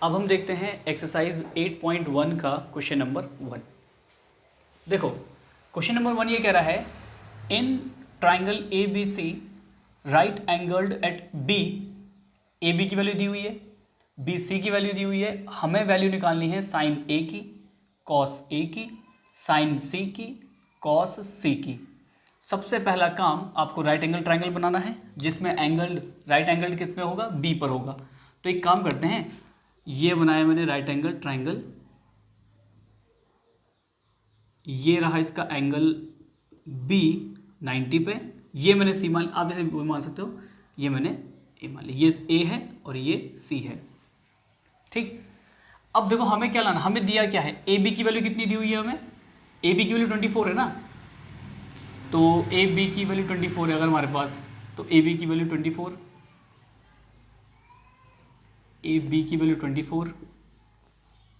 अब हम देखते हैं एक्सरसाइज 8.1 का क्वेश्चन नंबर 1। देखो क्वेश्चन नंबर 1 ये कह रहा है in triangle A B C right angled at B, A B की वैल्यू दी हुई है, बी सी की वैल्यू दी हुई है। हमें वैल्यू निकालनी है साइन ए की, कॉस ए की, साइन सी की, कॉस सी की। सबसे पहला काम आपको राइट एंगल ट्राइंगल बनाना है जिसमें एंगल राइट एंगल किस पे होगा, बी पर होगा। तो एक काम करते हैं, ये बनाया मैंने राइट एंगल ट्राइंगल, ये रहा इसका एंगल बी 90 पे, ये मैंने सी मान, आप इसे मान सकते हो, ये मैंने ए मान लिया, ये ए है और ये सी है। ठीक, अब देखो हमें क्या लाना, हमें दिया क्या है, ए बी की वैल्यू कितनी दी हुई है हमें, ए बी की वैल्यू 24 है ना, तो ए बी की वैल्यू 24 है अगर हमारे पास, तो ए बी की वैल्यू 24, ए बी की वैल्यू 24,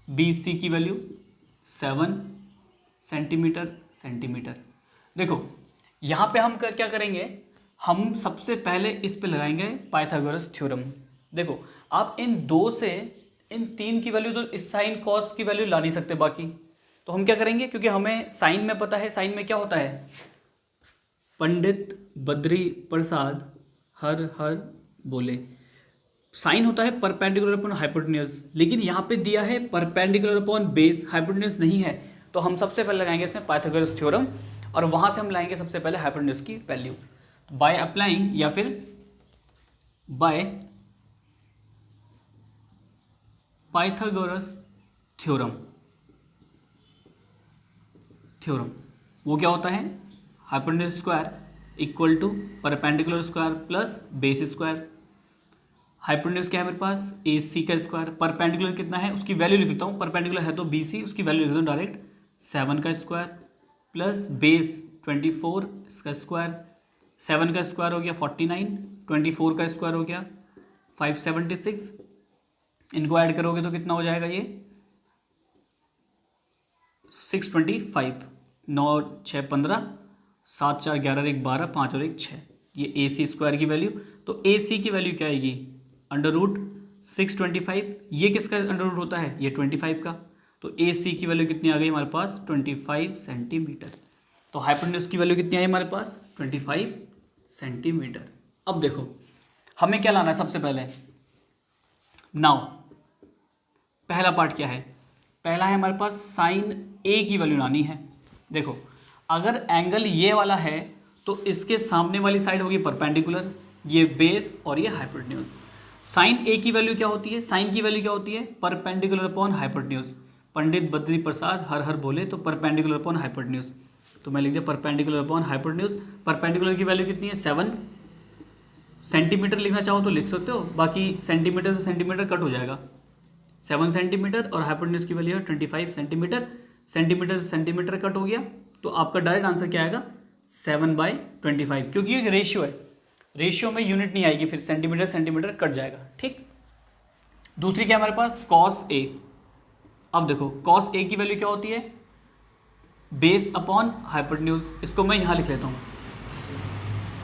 बी सी की वैल्यू 7 सेंटीमीटर। देखो यहाँ पे हम क्या करेंगे, हम सबसे पहले इस पे लगाएंगे पाइथागोरस थ्योरम। देखो आप इन दो से इन तीन की वैल्यू, तो इस साइन कॉस की वैल्यू ला नहीं सकते बाकी, तो हम क्या करेंगे, क्योंकि हमें साइन में पता है, साइन में क्या होता है, पंडित बद्री प्रसाद हर हर बोले, साइन होता है परपेंडिकुलर अपॉन हाइपोटेन्यूज, लेकिन यहाँ पे दिया है परपेंडिकुलर अपॉन बेस, हाइपोटेन्यूज नहीं है। तो हम सबसे पहले लगाएंगे इसमें पाइथागोरस थ्योरम और वहाँ से हम लाएंगे सबसे पहले हाइपोटेन्यूज की वैल्यू बाय अप्लाइंग, या फिर बाय पाइथागोरस थ्योरम। वो क्या होता है, hypotenuse square equal to perpendicular square plus base square. Hypotenuse क्या है मेरे पास, ए सी का स्क्वायर, परपेंडिकुलर कितना है उसकी वैल्यू लिख लेता हूँ, परपेंडिकुलर है तो बी सी, उसकी वैल्यू लिख देता हूँ डायरेक्ट 7 का स्क्वायर प्लस बेस 24 इसका स्क्वायर, 7 का स्क्वायर हो गया 49, 24 का स्क्वायर हो गया 576, इनको ऐड करोगे तो कितना हो जाएगा ये 625, 9 6 15, 7 4 11 1 12, 5 और 1 6, ये ए सी स्क्वायर की वैल्यू। तो ए सी की वैल्यू क्या आएगी, अंडर रूट 625, ये किसका अंडर रूट होता है, ये 25 का, तो ए सी की वैल्यू कितनी आ गई हमारे पास 25 सेंटीमीटर। तो हाइपोटेन्यूज की वैल्यू कितनी आई हमारे पास 25 सेंटीमीटर। अब देखो हमें क्या लाना है सबसे पहले, नाउ पहला पार्ट क्या है, पहला है हमारे पास साइन ए की वैल्यू लानी है। देखो अगर एंगल ये वाला है तो इसके सामने वाली साइड होगी परपेंडिकुलर, ये बेस और ये हाइपोटेन्यूज। साइन ए की वैल्यू क्या होती है, साइन की वैल्यू क्या होती है, perpendicular upon hypotenuse. Pandit Badri Prasad हर हर बोले, तो परपेंडिकुलर अपॉन हाइपोटेन्यूज, तो मैं लिख दिया परपेंडिकुलर अपॉन हाइपोटेन्यूज। परपेंडिकुलर की वैल्यू कितनी है 7 सेंटीमीटर, लिखना चाहो तो लिख सकते हो, बाकी सेंटीमीटर से सेंटीमीटर कट हो जाएगा, 7 सेंटीमीटर, और हाइपोटेन्यूज की वैल्यू है 25 सेंटीमीटर, सेंटीमीटर से सेंटीमीटर कट हो गया, तो आपका डायरेक्ट आंसर क्या आएगा 7/25, क्योंकि ये रेशियो है, रेशियो में यूनिट नहीं आएगी, फिर सेंटीमीटर सेंटीमीटर कट जाएगा। ठीक, दूसरी क्या हमारे पास कॉस ए। अब देखो कॉस ए की वैल्यू क्या होती है, बेस अपॉन हाइपोटेन्यूज, इसको मैं यहाँ लिख लेता हूँ,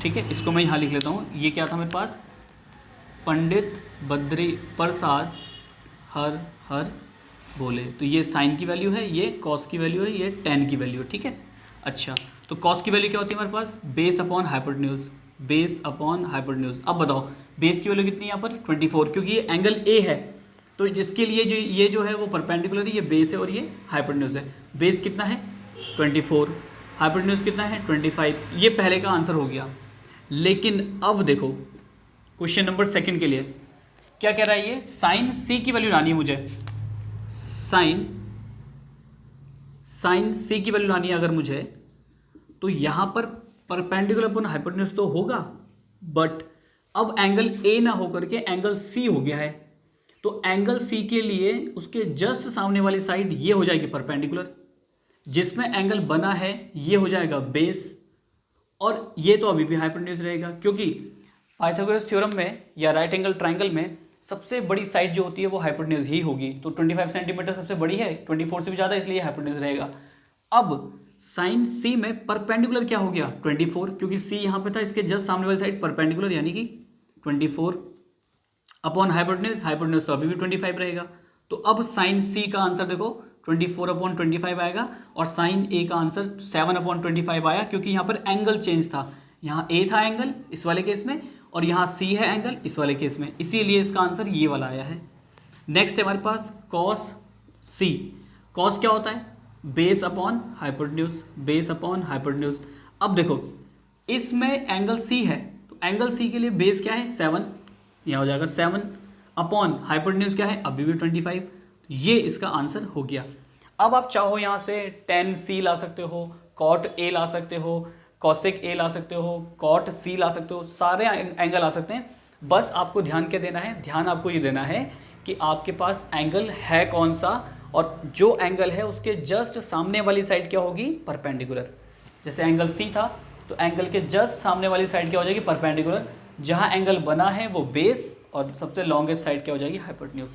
ठीक है, इसको मैं यहाँ लिख लेता हूँ। ये क्या था मेरे पास, पंडित बद्री प्रसाद हर हर बोले, तो ये साइन की वैल्यू है, ये कॉस की वैल्यू है, ये टेन की वैल्यू है। ठीक है, अच्छा तो कॉस की वैल्यू क्या होती है हमारे पास, base upon hypotenuse, base upon hypotenuse. अब बताओ बेस की वैल्यू कितनी है यहाँ पर 24, क्योंकि ये एंगल ए है, तो जिसके लिए जो ये जो है वो परपेंडिकुलर है, ये बेस है और ये हाइपोटेन्यूज है। बेस कितना है 24, हाइपोटेन्यूज कितना है 25, ये पहले का आंसर हो गया। लेकिन अब देखो क्वेश्चन नंबर सेकंड के लिए क्या कह रहा है, ये साइन सी की वैल्यू लानी है मुझे, साइन सी की वैल्यू लानी है अगर मुझे, तो यहाँ पर परपेंडिकुलर अपॉन हाइपोटेन्यूज तो होगा, बट अब एंगल ए ना होकर के एंगल सी हो गया है, तो एंगल सी के लिए उसके जस्ट सामने वाली साइड ये हो जाएगी परपेंडिकुलर, जिसमें एंगल बना है ये हो जाएगा बेस, और ये तो अभी भी हाइपोटेन्यूज रहेगा, क्योंकि पाइथागोरस थ्योरम में या राइट एंगल ट्राइंगल में सबसे बड़ी साइड जो होती है वो हाइपोटेन्यूज ही होगी, तो 25 सेंटीमीटर सबसे बड़ी है, 24 से भी ज़्यादा, इसलिए हाइपोटेन्यूज रहेगा। अब साइन सी में परपेंडिकुलर क्या हो गया 24, क्योंकि सी यहाँ पे था, इसके जस्ट सामने वाली साइड परपेंडिकुलर, यानी कि 24 अपॉन हाइपोटेन्यूज, हाइपोटेन्यूज तो अभी भी 25 रहेगा, तो अब साइन सी का आंसर देखो 24/25 आएगा और साइन ए का आंसर 7/25 आया, क्योंकि यहाँ पर एंगल चेंज था। यहाँ ए था एंगल इस वाले केस में और यहाँ सी है एंगल इस वाले केस में, इसीलिए इसका आंसर ये वाला आया है। नेक्स्ट है हमारे पास कॉस सी। कॉस क्या होता है? Base upon hypotenuse, base upon hypotenuse. अब देखो इसमें एंगल सी है तो एंगल सी के लिए बेस क्या है? 7, यहाँ हो जाएगा 7 अपॉन हाइपोटेन्यूज क्या है? अभी भी 25। ये इसका आंसर हो गया। अब आप चाहो यहाँ से tan c ला सकते हो, cot a ला सकते हो, cosec a ला सकते हो, cot c ला सकते हो, सारे एंगल आ सकते हैं। बस आपको ध्यान क्या देना है? ध्यान आपको ये देना है कि आपके पास एंगल है कौन सा, और जो एंगल है उसके जस्ट सामने वाली साइड क्या होगी? परपेंडिकुलर। जैसे एंगल सी था तो एंगल के जस्ट सामने वाली साइड क्या हो जाएगी? परपेंडिकुलर। जहाँ एंगल बना है वो बेस और सबसे लॉन्गेस्ट साइड क्या हो जाएगी? हाइपोटेन्यूज।